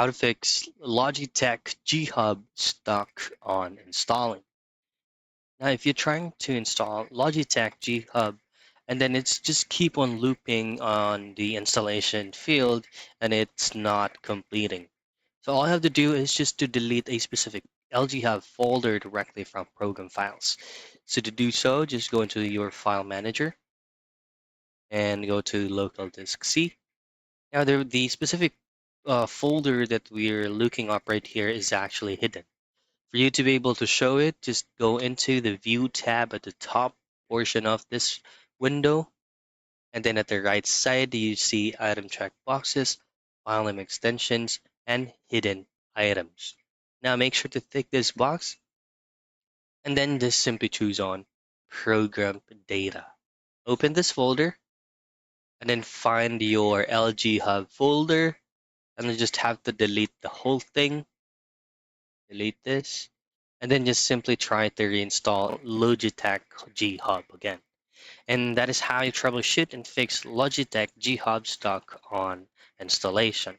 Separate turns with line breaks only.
how to fix Logitech G Hub stuck on installing. Now, if you're trying to install Logitech G Hub and then it's just keep on looping on the installation field and it's not completing. So all I have to do is just to delete a specific LG Hub folder directly from program files. So to do so, just go into your file manager and go to local disk C. Now the specific folder that we're looking up right here is actually hidden. For you to be able to show it, just go into the View tab at the top portion of this window, and then at the right side you see item checkboxes, file name extensions, and hidden items. Now make sure to tick this box, and then just simply choose on Program Data. Open this folder, and then find your LG Hub folder, and then just have to delete the whole thing. Delete this, and then just simply try to reinstall Logitech G Hub again. And that is how you troubleshoot and fix Logitech G Hub stuck on installation.